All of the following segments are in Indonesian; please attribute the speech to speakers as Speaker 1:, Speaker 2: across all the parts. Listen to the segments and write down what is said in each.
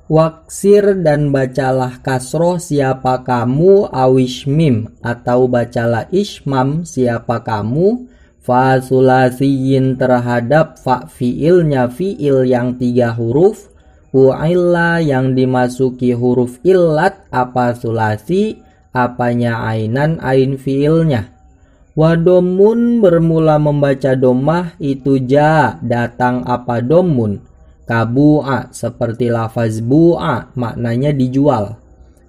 Speaker 1: Waksir dan bacalah kasroh siapa kamu, awishmim atau bacalah ismam siapa kamu, fa sulasiyin terhadap fa fiilnya fiil yang 3 huruf, u'illa yang dimasuki huruf illat apa sulasi, apanya ainan ain fiilnya. Wadomun bermula membaca domah itu ja datang apa domun. Kabu'a seperti lafaz bu'a maknanya dijual.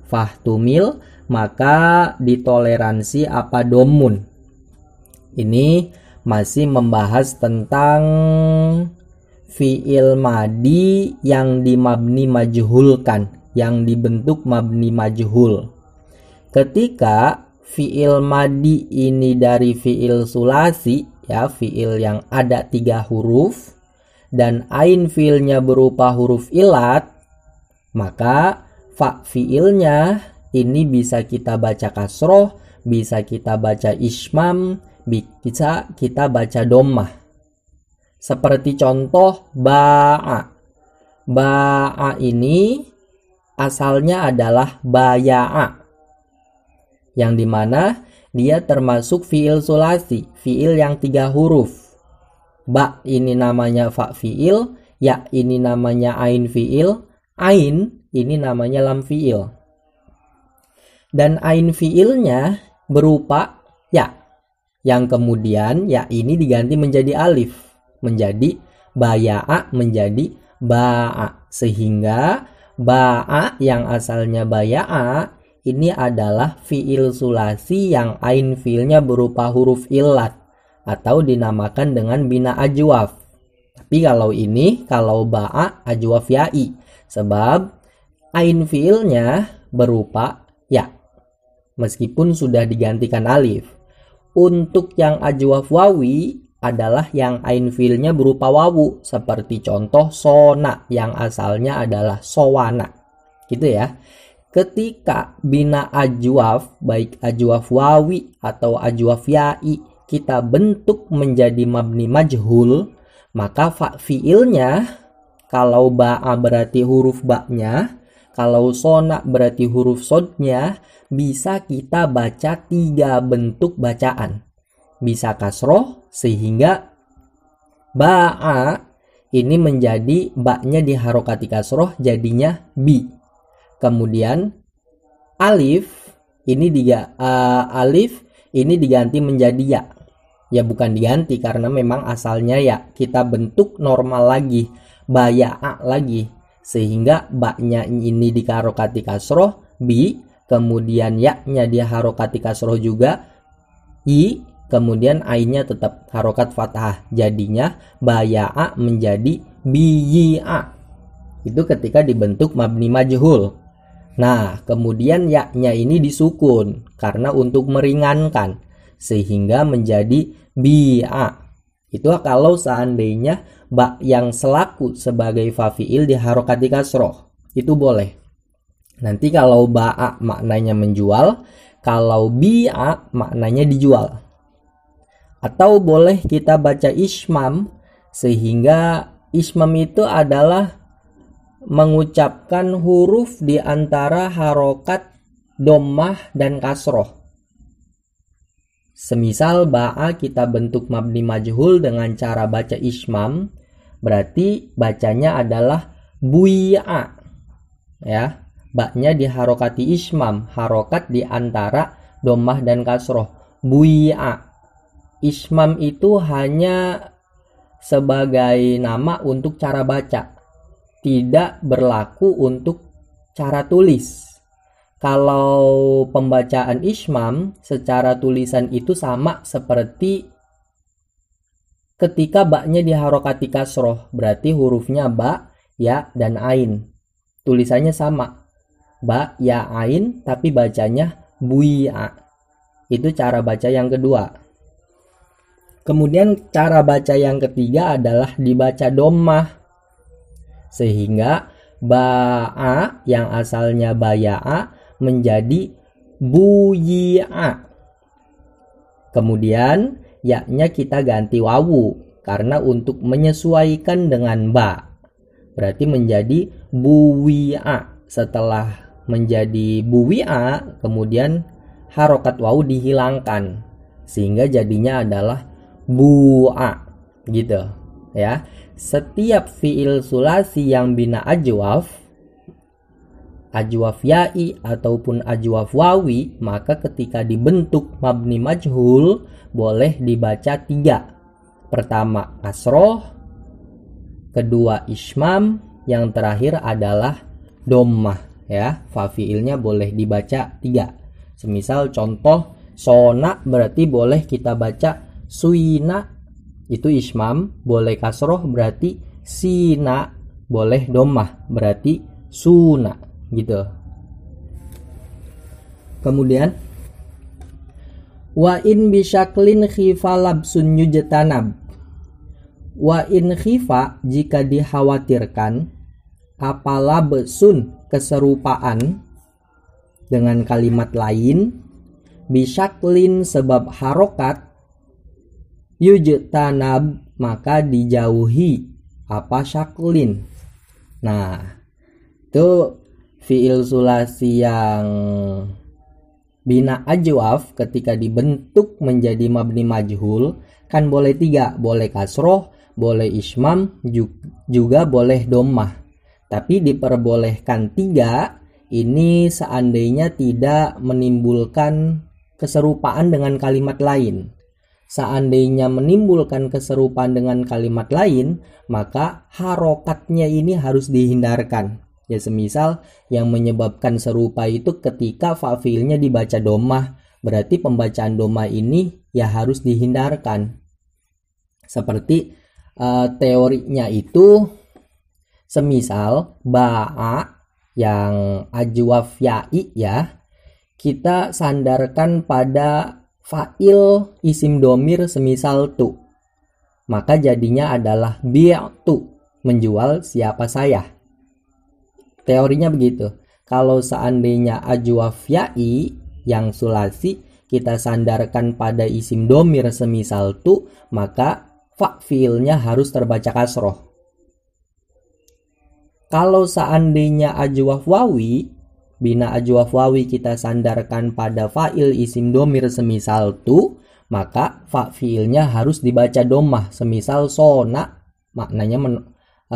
Speaker 1: Fahtumil maka ditoleransi apa domun. Ini masih membahas tentang fi'il madi yang dimabni majhulkan, yang dibentuk mabni majhul. Ketika fi'il madi ini dari fi'il sulasi, ya fi'il yang ada 3 huruf, dan ain fiilnya berupa huruf ilat, maka fa fiilnya ini bisa kita baca kasroh, bisa kita baca ismam, bisa kita baca dommah. Seperti contoh ba'a. Ba'a ini asalnya adalah baya'a, yang dimana dia termasuk fiil sulasi, fiil yang 3 huruf. Ba ini namanya fa fiil, ya ini namanya ain fiil, ain ini namanya lam fiil. Dan ain fiilnya berupa ya, yang kemudian ya ini diganti menjadi alif, menjadi baya'a menjadi ba'a, sehingga ba'a yang asalnya baya'a ini adalah fiil sulasi yang ain fiilnya berupa huruf illat atau dinamakan dengan bina ajwaf. Tapi kalau ba'a ajwaf ya'i, sebab ain fiilnya berupa ya meskipun sudah digantikan alif. Untuk yang ajwaf wawi adalah yang ain fiilnya berupa wawu, seperti contoh sona yang asalnya adalah sowana. Gitu ya. Ketika bina ajwaf, baik ajwaf wawi atau ajwaf ya'i, kita bentuk menjadi mabni majhul, maka fa fiilnya, kalau ba'a berarti huruf ba'nya, kalau sona berarti huruf sodnya, bisa kita baca 3 bentuk bacaan. Bisa kasroh sehingga ba'a ini menjadi ba'nya diharokati kasroh jadinya bi. Kemudian alif ini diganti menjadi ya. Ya bukan diganti karena memang asalnya ya, kita bentuk normal lagi, baya'a lagi, sehingga ba'nya ini diharokati kasroh bi, kemudian ya-nya diharokati kasroh juga i, kemudian ainnya tetap harokat fathah, jadinya baya'a menjadi biyi'a. Itu ketika dibentuk mabni majhul. Nah, kemudian ya-nya ini disukun karena untuk meringankan, sehingga menjadi bi'a. Itu kalau seandainya ba yang selaku sebagai fa fiil diharokati kasroh, itu boleh. Nanti kalau ba'a maknanya menjual, kalau bi'a maknanya dijual. Atau boleh kita baca ismam, sehingga ismam itu adalah mengucapkan huruf di antara harokat dommah dan kasroh. Semisal ba'a kita bentuk mabni majhul dengan cara baca ismam, berarti bacanya adalah bui'a. Ya, ba'nya diharokati ismam, harokat di antara dommah dan kasroh. Bui'a. Ismam itu hanya sebagai nama untuk cara baca, tidak berlaku untuk cara tulis. Kalau pembacaan ismam secara tulisan itu sama seperti ketika ba'nya diharokati kasroh, berarti hurufnya ba, ya, dan ain. Tulisannya sama, ba, ya, ain, tapi bacanya bui'a. Itu cara baca yang kedua. Kemudian cara baca yang ketiga adalah dibaca dommah, sehingga ba'a yang asalnya baya'a menjadi buyi'a. Kemudian ya-nya kita ganti wawu karena untuk menyesuaikan dengan ba, berarti menjadi buwi'a. Setelah menjadi buwi'a, kemudian harokat wawu dihilangkan sehingga jadinya adalah bu'a gitu ya. Setiap fiil sulasi yang bina ajwaf ya'i ataupun ajwaf wawi, maka ketika dibentuk mabni majhul boleh dibaca 3. Pertama kasroh, kedua ismam, yang terakhir adalah dommah ya. Fa fiilnya boleh dibaca 3. Semisal contoh sona berarti boleh kita baca suina, itu ismam, boleh kasroh berarti sina, boleh dommah berarti suna gitu. Kemudian wa in bisyaklin khifa labsun yujtanab. Wa in khifa, jika dikhawatirkan, apa labsun, keserupaan dengan kalimat lain, bisyaklin sebab harokat, yujtanab maka dijauhi apa syaklin. Nah, itu fiil sulasi yang bina ajwaf ketika dibentuk menjadi mabni majhul kan boleh 3, boleh kasroh, boleh ismam, juga boleh dommah. Tapi diperbolehkan 3 ini seandainya tidak menimbulkan keserupaan dengan kalimat lain. Seandainya menimbulkan keserupaan dengan kalimat lain, maka harokatnya ini harus dihindarkan. Ya, semisal yang menyebabkan serupa itu ketika fa fiilnya dibaca dommah, berarti pembacaan dommah ini ya harus dihindarkan. Seperti teorinya itu, semisal ba'a yang ajwaf ya'i ya, kita sandarkan pada fa'il isim domir semisal tu, maka jadinya adalah bi'tu, menjual siapa saya. Teorinya begitu. Kalau seandainya ajwaf ya'i yang sulasi kita sandarkan pada isim domir semisal tu, maka fa fiilnya harus terbaca kasroh. Kalau seandainya ajwaf wawi, bina ajwaf wawi kita sandarkan pada fa'il isim domir semisal tu, maka fa fiilnya harus dibaca dommah semisal sona, maknanya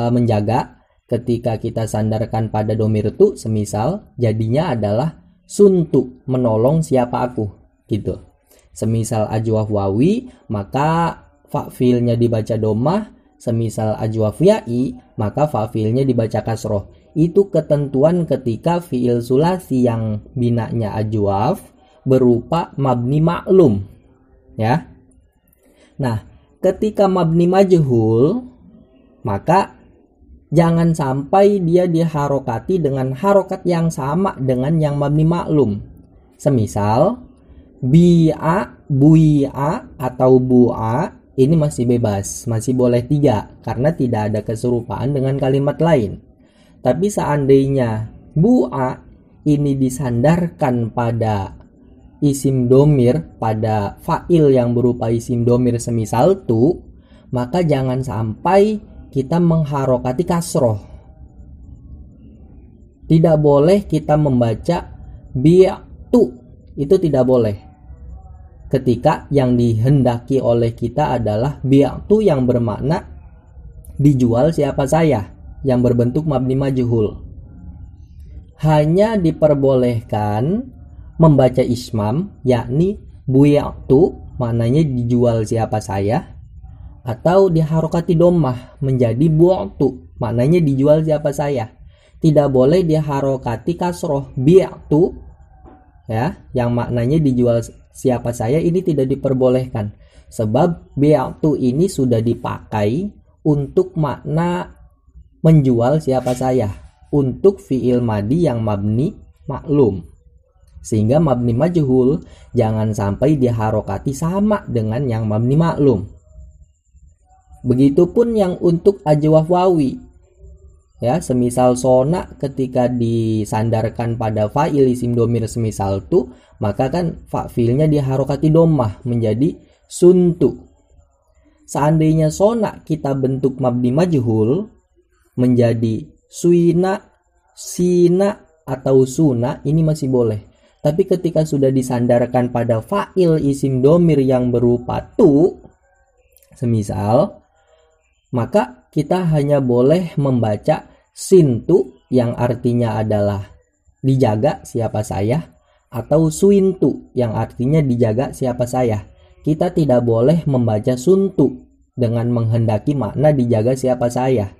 Speaker 1: menjaga. Ketika kita sandarkan pada domir tu, semisal jadinya adalah suntu, menolong siapa aku gitu. Semisal ajwaf wawi maka fa fiilnya dibaca dommah, semisal ajwaf ya'i maka fa fiilnya dibaca kasroh. Itu ketentuan ketika fiil sulasi yang binanya ajwaf berupa mabni maklum ya. Nah, ketika mabni majhul maka jangan sampai dia diharokati dengan harokat yang sama dengan yang mabni maklum. Semisal bi'a, bui'a atau bu'a ini masih bebas, masih boleh 3 karena tidak ada keserupaan dengan kalimat lain. Tapi seandainya bu'a ini disandarkan pada isim domir, pada fa'il yang berupa isim domir semisal tu, maka jangan sampai kita mengharokati kasroh. Tidak boleh kita membaca bi'tu, itu tidak boleh. Ketika yang dihendaki oleh kita adalah bi'tu yang bermakna dijual siapa saya, yang berbentuk mabni majhul. Hanya diperbolehkan membaca ismam, yakni bi'tu, maknanya dijual siapa saya, atau diharokati dommah menjadi bu'tu, maknanya dijual siapa saya. Tidak boleh diharokati kasroh bi'tu ya, yang maknanya dijual siapa saya, ini tidak diperbolehkan. Sebab bi'tu ini sudah dipakai untuk makna menjual siapa saya untuk fiil madi yang mabni maklum. Sehingga mabni majhul jangan sampai diharokati sama dengan yang mabni maklum. Begitupun yang untuk ajwaf wawi ya, semisal sona ketika disandarkan pada fa'il isim domir semisal tu, maka kan fa fiilnya diharokati dommah menjadi suntu. Seandainya sona kita bentuk mabni majhul menjadi suina, sina, atau suna ini masih boleh. Tapi ketika sudah disandarkan pada fa'il isim domir yang berupa tu, semisal, maka kita hanya boleh membaca sintu yang artinya adalah dijaga siapa saya, atau suintu yang artinya dijaga siapa saya. Kita tidak boleh membaca suntu dengan menghendaki makna dijaga siapa saya,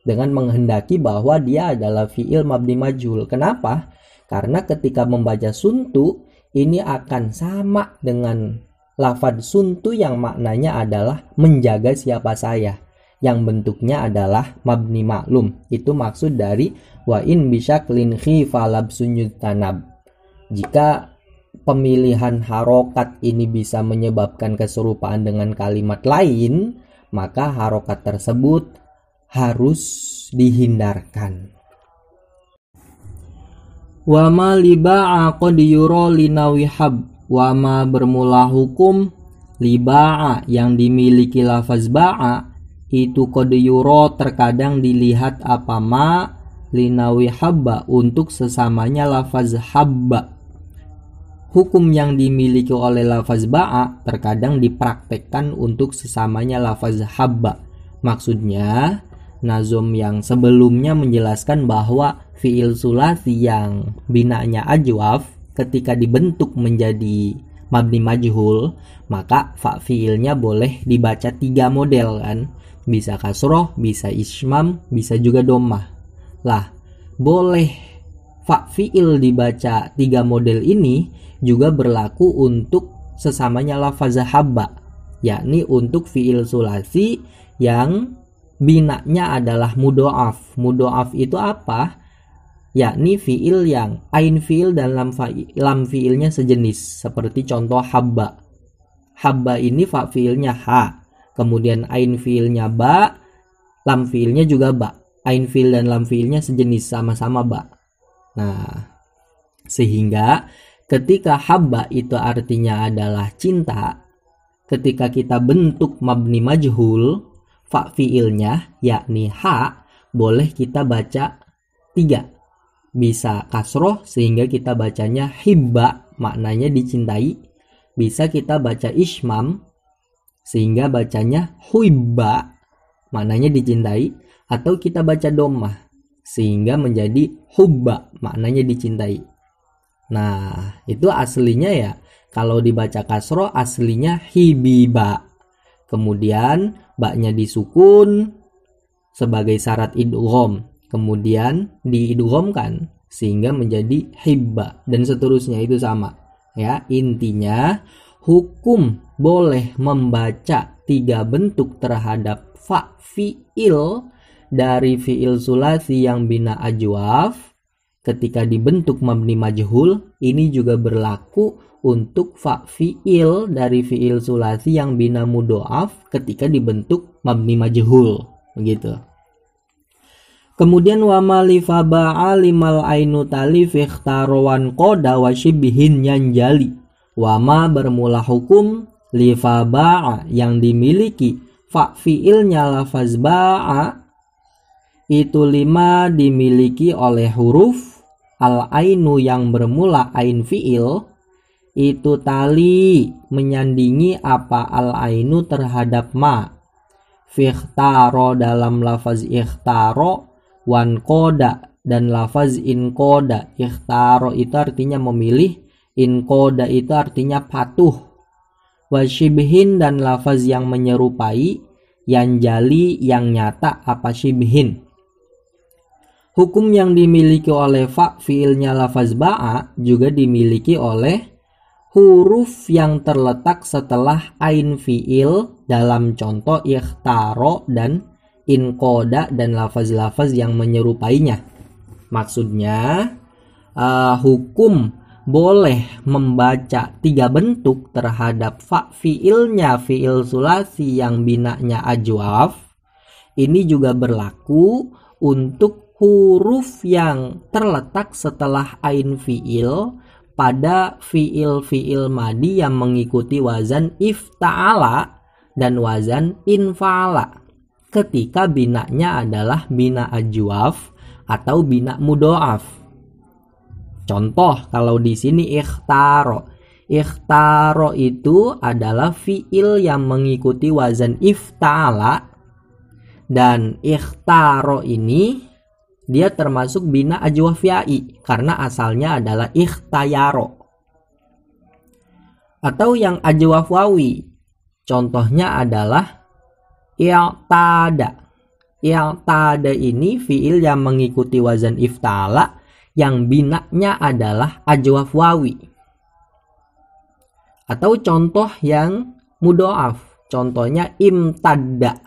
Speaker 1: dengan menghendaki bahwa dia adalah fi'il mabni majhul. Kenapa? Karena ketika membaca suntu ini akan sama dengan lafadz suntu yang maknanya adalah menjaga siapa saya, yang bentuknya adalah mabni maklum. Itu maksud dari wa in bisyaklin khifa labsun yutanab. Jika pemilihan harokat ini bisa menyebabkan keserupaan dengan kalimat lain, maka harokat tersebut harus dihindarkan. Wama liba'a qad yura linawihab. Wama bermula hukum liba'a yang dimiliki lafaz ba'a itu qad yura terkadang dilihat apa ma linawihabba untuk sesamanya lafaz habba. Hukum yang dimiliki oleh lafaz ba'a terkadang dipraktekkan untuk sesamanya lafaz habba. Maksudnya nazom yang sebelumnya menjelaskan bahwa fi'il sulasi yang binanya ajwaf ketika dibentuk menjadi mabni majhul, maka fa fi'ilnya boleh dibaca 3 model kan. Bisa kasroh, bisa ismam, bisa juga dhammah. Lah, boleh fa fi'il dibaca 3 model ini juga berlaku untuk sesamanya lafaz habba, yakni untuk fi'il sulasi yang binanya adalah mudhoaf. Mudhoaf itu apa? Yakni fi'il yang ain fi'il dan lam fi'ilnya sejenis. Seperti contoh habba. Habba ini fa fi'ilnya ha, kemudian ain fi'ilnya ba, lam fi'ilnya juga ba. Ain fi'il dan lam fi'ilnya sejenis, sama-sama ba. Nah, sehingga ketika habba itu artinya adalah cinta, ketika kita bentuk mabni majhul, fa fi'ilnya yakni ha boleh kita baca 3. Bisa kasroh sehingga kita bacanya hibba, maknanya dicintai. Bisa kita baca ismam sehingga bacanya huibba, maknanya dicintai. Atau kita baca dhammah sehingga menjadi hubba, maknanya dicintai. Nah, itu aslinya ya, kalau dibaca kasroh aslinya hibiba. Kemudian baknya disukun sebagai syarat idgham, kemudian diidghamkan sehingga menjadi hibba, dan seterusnya. Itu sama ya. Intinya hukum boleh membaca 3 bentuk terhadap fa fi'il dari fi'il sulasi yang bina ajwaf ketika dibentuk mabni majhul. Ini juga berlaku untuk fa fi'il dari fi'il sulasi yang bina mudhoaf ketika dibentuk mabni majhul, begitu. Kemudian wa malifaba'a limal ainu talif ikhtarawan qoda wa shibhin yanjali. Wama bermula hukum lifaba'a yang dimiliki fa fi'ilnya lafaz ba'a itu 5 dimiliki oleh huruf al-ainu yang bermula ain fi'il, itu tali menyandingi apa al-ainu terhadap ma. Fikhtaro dalam lafaz ikhtaro, wan koda dan lafaz in koda. Ikhtaro itu artinya memilih, in koda itu artinya patuh. Wasyibhin dan lafaz yang menyerupai, yang jali yang nyata apa syibhin. Hukum yang dimiliki oleh fa fi'ilnya lafaz ba'a juga dimiliki oleh huruf yang terletak setelah ain fi'il dalam contoh ikhtaro dan inqoda dan lafaz-lafaz yang menyerupainya. Maksudnya hukum boleh membaca 3 bentuk terhadap fa fi'ilnya fi'il sulasi yang binanya ajwaf. Ini juga berlaku untuk huruf yang terletak setelah ain fi'il pada fi'il madi yang mengikuti wazan ifta'ala dan wazan infa'ala. Ketika binanya adalah bina ajwaf, atau bina mudhoaf. Contoh kalau di sini ikhtaro. Ikhtaro itu adalah fiil yang mengikuti wazan ifta'ala, dan ikhtaro ini dia termasuk bina ajwaf ya'i karena asalnya adalah ikhtayaro. Atau yang ajwaf wawi, contohnya adalah i'tada. I'tada ini fiil yang mengikuti wazan ifta'ala yang binanya adalah ajwaf wawi. Atau contoh yang mudhoaf, contohnya imtadda.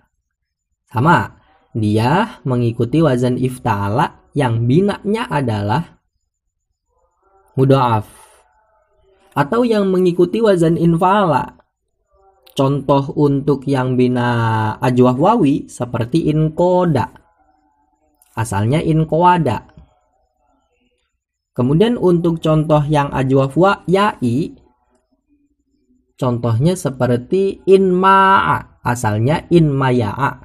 Speaker 1: Sama, dia mengikuti wazan ifta'ala yang binanya adalah mudhoaf. Atau yang mengikuti wazan infa'ala. Contoh untuk yang bina ajwaf wawi seperti inqoda. Asalnya inqoada. Kemudian untuk contoh yang ajwaf ya'i, contohnya seperti inma'a, asalnya inmaya'a.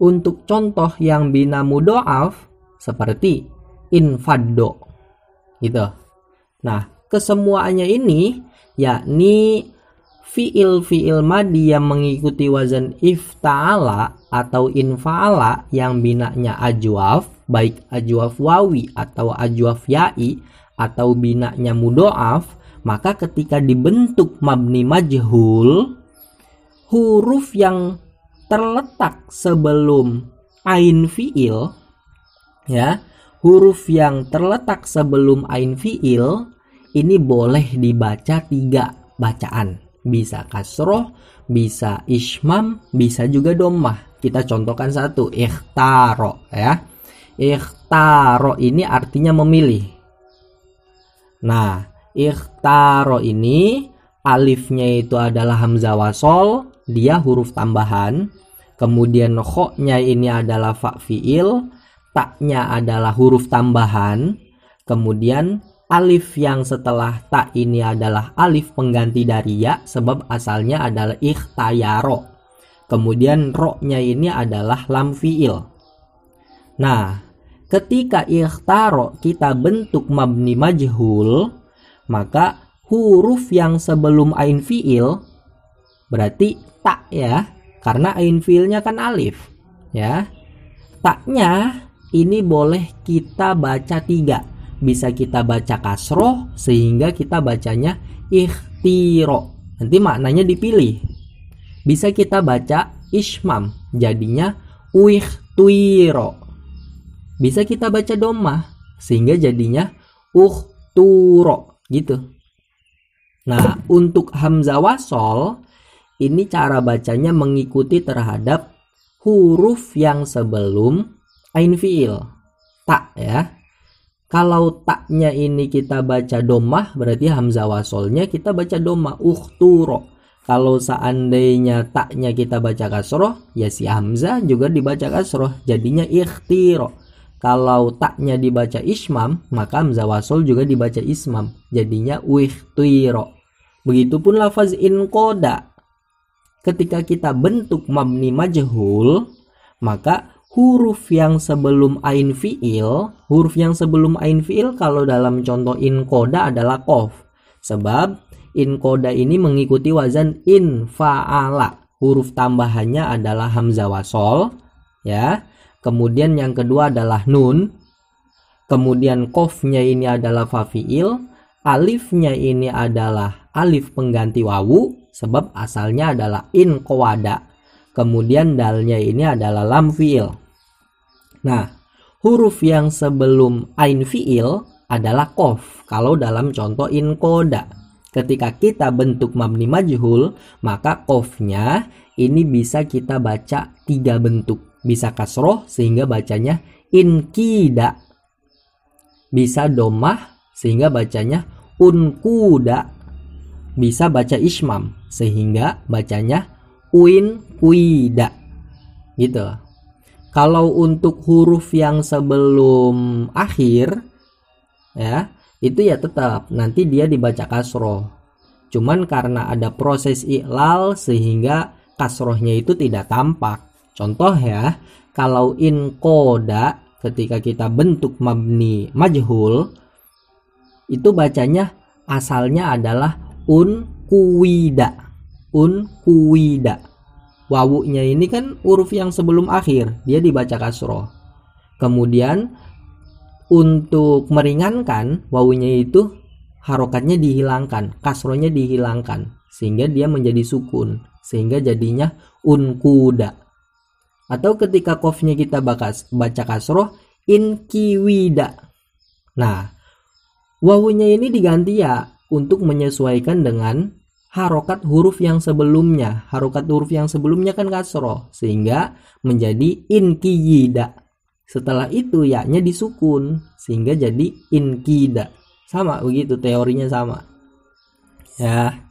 Speaker 1: Untuk contoh yang bina mudhoaf seperti infaddo. Gitu. Nah, kesemuanya ini yakni fiil-fiil madi yang mengikuti wazan ifta'ala atau infa'ala yang binanya ajwaf, baik ajwaf wawi atau ajwaf ya'i atau binanya mudhoaf. Maka ketika dibentuk mabni majhul, huruf yang terletak sebelum ain fiil, ya, huruf yang terletak sebelum ain fiil ini boleh dibaca 3 bacaan. Bisa kasroh, bisa ismam, bisa juga dhammah. Kita contohkan satu, ikhtaro, ya. Ikhtaro ini artinya memilih. Nah, ikhtaro ini alifnya itu adalah hamzah wasol, dia huruf tambahan. Kemudian kho-nya ini adalah fa fiil, ta-nya adalah huruf tambahan. Kemudian alif yang setelah ta ini adalah alif pengganti dari ya, sebab asalnya adalah ikhtayaro. Kemudian ro-nya ini adalah lam fiil. Nah, ketika ikhtaro kita bentuk mabni majhul, maka huruf yang sebelum ain fiil berarti tak, ya, karena ain fiilnya kan alif, ya. Taknya ini boleh kita baca 3. Bisa kita baca kasroh sehingga kita bacanya ikhtiro. Nanti maknanya dipilih. Bisa kita baca ismam, jadinya uikhtuiro. Bisa kita baca dhammah sehingga jadinya ukhturo. Gitu. Nah, untuk hamzah wasol ini cara bacanya mengikuti terhadap huruf yang sebelum ain fiil. Tak, ya. Kalau taknya ini kita baca dhammah, berarti hamzah wasolnya kita baca dhammah, ukhturo. Kalau seandainya taknya kita baca kasroh, ya si hamzah juga dibaca kasroh, jadinya ikhtiro. Kalau taknya dibaca ismam, maka hamzah wasol juga dibaca ismam, jadinya uikhtuiro. Begitupun lafaz inqoda. Ketika kita bentuk mabni majhul, maka huruf yang sebelum ain fiil, kalau dalam contoh inqoda adalah qaf. Sebab inqoda ini mengikuti wazan infa'ala. Huruf tambahannya adalah hamzah wasol, ya. Kemudian yang kedua adalah nun. Kemudian qafnya ini adalah fa fiil, alifnya ini adalah alif pengganti wawu sebab asalnya adalah inqawada. Kemudian dalnya ini adalah lam fiil. Nah, huruf yang sebelum ain fiil adalah qaf kalau dalam contoh inqoda. Ketika kita bentuk mabni majhul, maka qafnya ini bisa kita baca 3 bentuk. Bisa kasroh sehingga bacanya inkida. Bisa dhammah sehingga bacanya unkuda. Bisa baca ismam sehingga bacanya uinkuida. Gitu. Kalau untuk huruf yang sebelum akhir, ya, itu ya tetap nanti dia dibaca kasroh. Cuman karena ada proses i'lal sehingga kasrohnya itu tidak tampak. Contoh ya, kalau inqoda ketika kita bentuk mabni majhul, itu bacanya asalnya adalah unkuwida. Wawunya ini kan huruf yang sebelum akhir, dia dibaca kasroh. Kemudian untuk meringankan, wawunya itu harokatnya dihilangkan, kasrohnya dihilangkan, sehingga dia menjadi sukun, sehingga jadinya unkuda. Atau ketika qafnya kita baca kasroh, inkiwida. Nah, wawunya ini diganti ya untuk menyesuaikan dengan harokat huruf yang sebelumnya. Harokat huruf yang sebelumnya kan kasroh, sehingga menjadi inkiyida. Setelah itu ya-nya disukun, sehingga jadi inkida. Sama begitu, teorinya sama. Ya.